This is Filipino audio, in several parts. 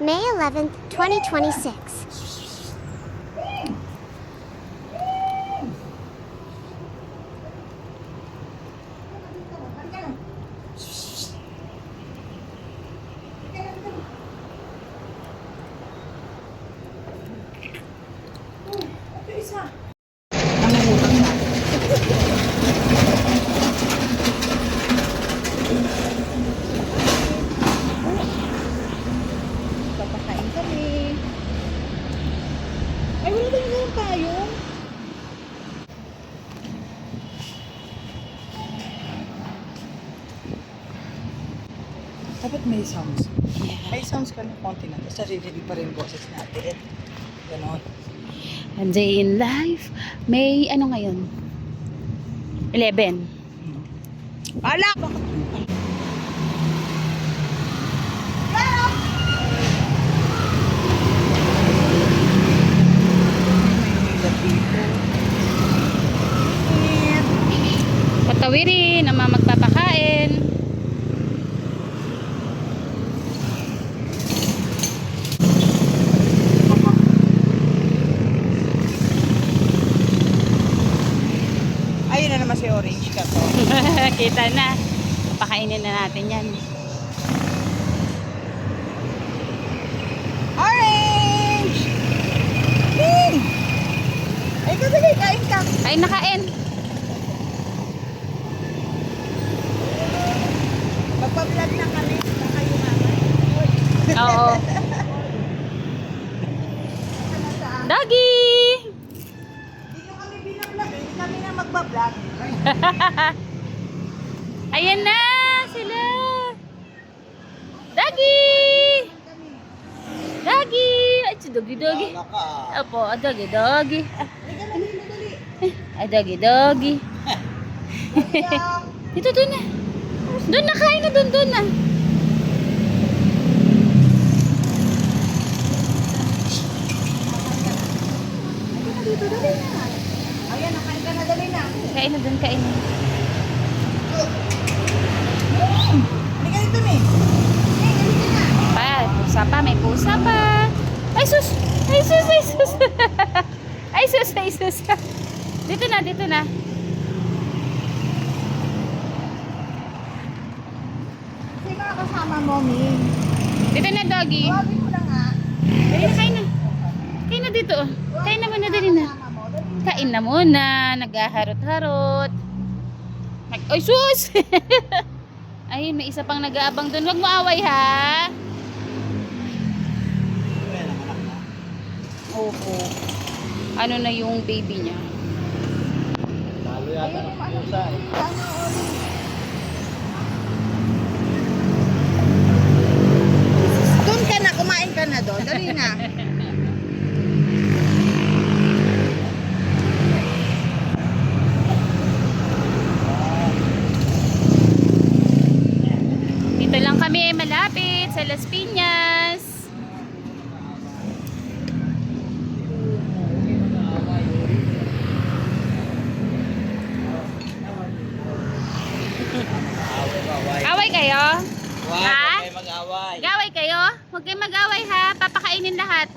May 11th, 2026. Nangungutang na. Papakain kami. Ay, wala din naman tayo. Dapat may sounds. May sounds ka ng konti na. Tapos naririnig pa rin boses natin. Ganon. A day in life. May ano ngayon? 11. Ala! Patawirin ang mga magpapakain. Ayun na naman si Orange ka to. Kita na. Pakainin na natin yan. Orange! Hey! Ay, kasi kain ka. Kain na kain. Magpa-vlog na kami. Baka yung naman. Oo. Doggy! Hindi nyo kami binablog. Hindi kami na magpa-vlog. Ayan na sila. Doggy! Doggy! Ay, si doggy doggy. Opo, doggy doggy. Ay, doggy doggy. Dito, doon na. Doon na, kain na doon na. Dito, dali na. Ayan, nakain ka na, dali na. Kain na doon, kain na. Halika dito, May. Hey, halika na. Pa, pusa pa, may pusa pa. Ay, sus! Ay, sus, ay, sus. Ay, sus, ay, sus. Dito na, dito na. Sino ang kasama mo, May? Dito na, doggy. Tawagin mo na nga. Dali na, kain na. Kain na dito. Kain na muna, dali na. Kasama mo, dali na. Kain na muna. Naghaharot-harot. Ay, sus! Ayun, may isa pang nag-aabang doon. Huwag mo away, ha? Opo. Ano na yung baby niya? Ayun yung ano, ano, Orange. Doon ka na, kumain ka na doon. Dali na. Dito lang kami malapit sa Las Piñas. Away kayo? Ha? Mag-away. Mag-away kayo? Huwag kayong mag-away, ha? Papakainin lahat.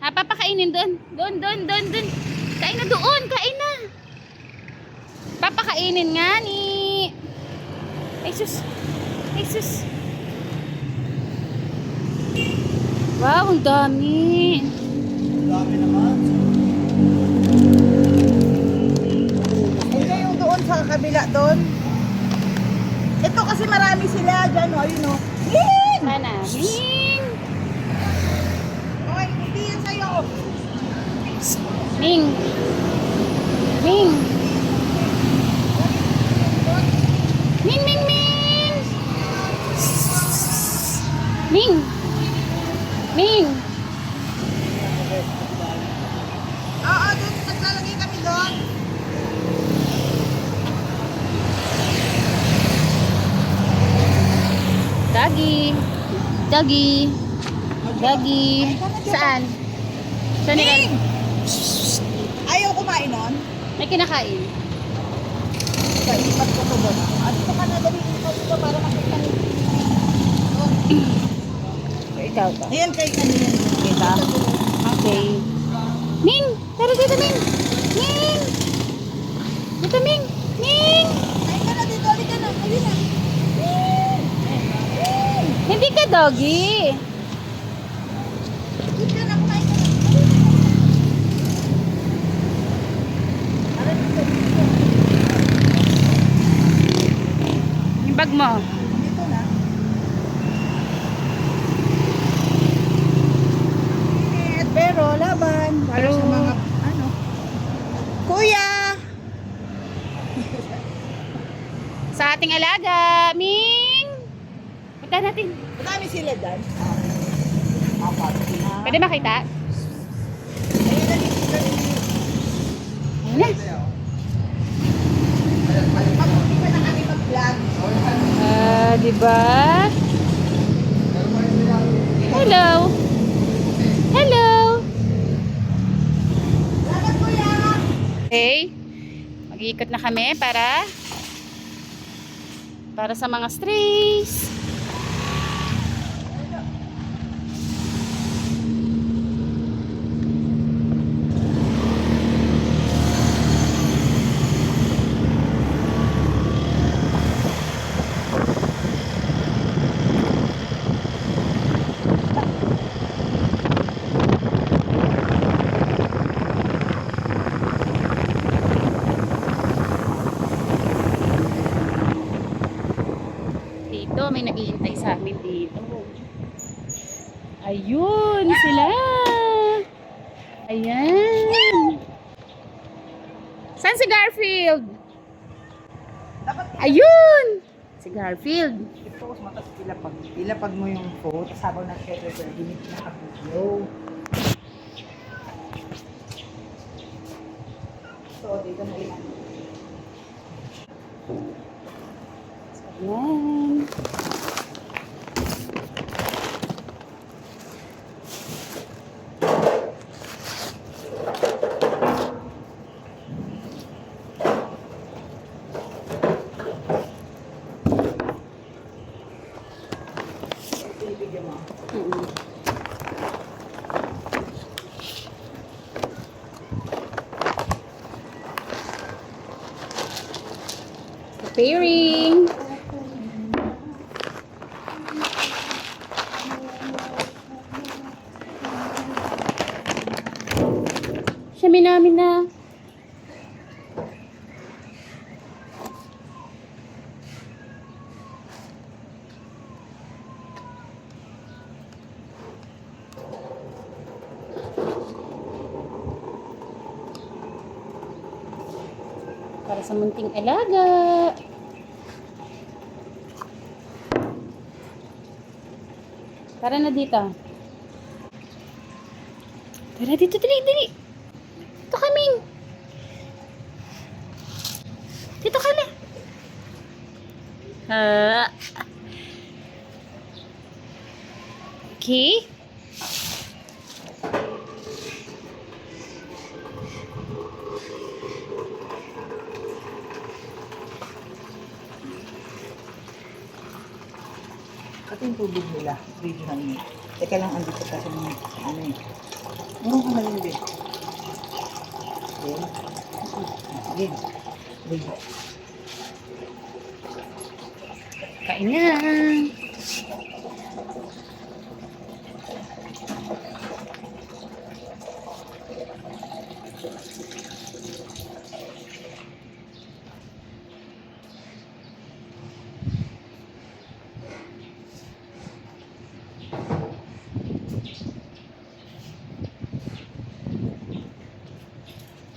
Ha? Papakainin doon. Doon. Kain na doon. Kain na. Papakainin nga ni. Ay sus. Ay sus. Wow, ang dami. Dami naman. Ayun yung doon sa kabila doon. Ito kasi marami sila dyan, o. Ayun, o. Ming! Sana. Ming! Okay, hindi yan sa'yo. Ming! Ming! Ming! Ming! Ming! Ming! Ming! Oo, doon. Naglalagay kami doon. Doggy! Doggy! Doggy! Saan? Saan nila? Ming! Ayaw kumain nun? May kinakain. Kaya ipat ko to doon. Dito ka na, dali. Dito para makita niyo. Okay. ikaw to. Ayan kay kanina. Kita? Okay. Ming! Tara dito, Ming! Ming! Dito, Ming! Ming! Ay ka na dito, ali ka na. Ayun na. Hindi ka doggy. Ayun ka na, kumain ka na. Ayun na. Yung bag mo. Dito na. Pero laban para sa mga ano. Kuya! Sa ating alaga, Ming! Punta natin. Madami sila dyan. Apat. Pwede makita? Ayun na dito. Ayun na. Mabuti pa na kami mag-vlog. Diba? Hello! Hello! Salamat kuya! Okay. Mag-iikot na kami para sa mga strays. Dito, may nag-iintay sa amin dito. Ayun, sila. Ayan. Saan si Garfield? Dapat Ayun! Si Garfield. i-post mo, tapos ilapag mo yung phone, tapos habang nag-share, limit na ka-video. So, dito na yan. Ayan. Ibigyan mo. Preparing. Siyami namin na. Para sa munting alaga. Tara na dito. Tara dito, dali, dali. Dito kaming. Dito ka na. Okay. Ito yung tubig nila, regional nila. Teka lang, andito kasi ng ano eh. Murong ka malindi. Then, then, Kain na.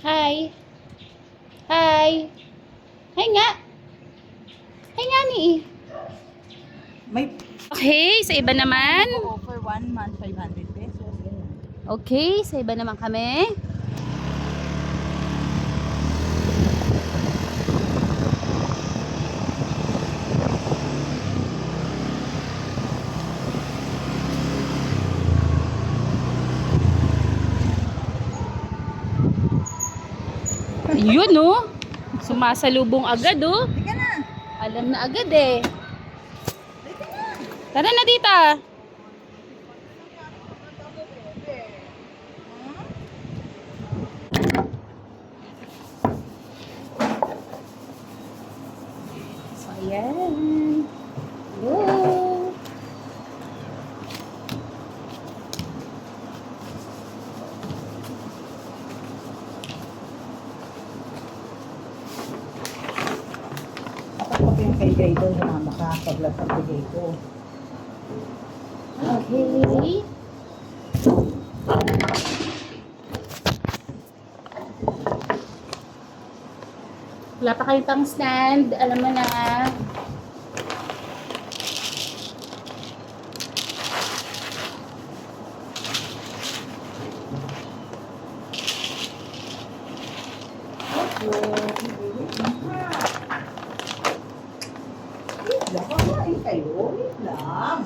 Hi. Hi. Hi nga. Hi nga ni. may Okay, sa iba naman. offer 1 month 500 pesos. Ganyan. Okay, sa iba naman kami. Yun, oh. Sumasalubong agad, oh. Teka na! Alam na agad, eh. Teka na! Tara na dito. bigay doon, sumama ka pag pagbigay ko. Okay. Wala pa kayong pang stand. Alam mo na. Wait lang, kakain kayo. Wait lang.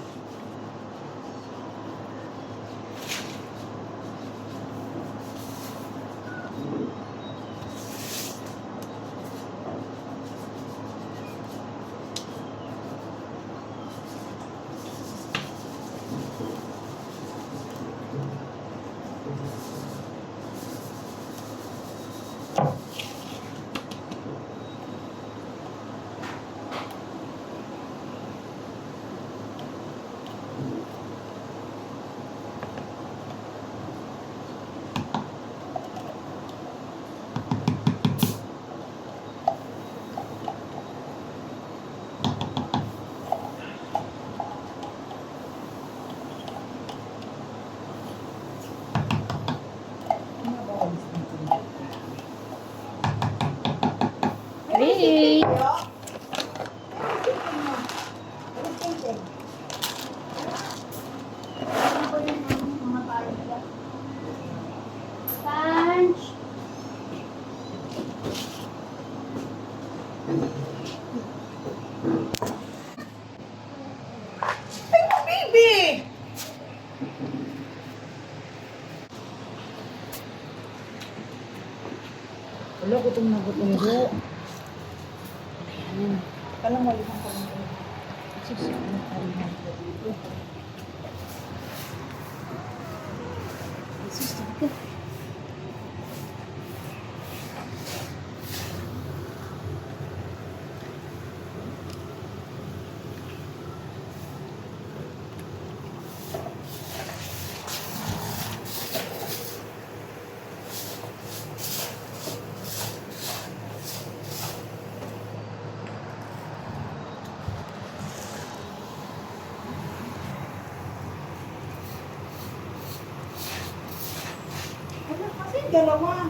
Hey! Punch! Baby! Wala, gutom na gutom ko. Kalang malimang ko lang. Kasi ano kalimang ko dito. Jesus, talaga. Wala kasi dalawa.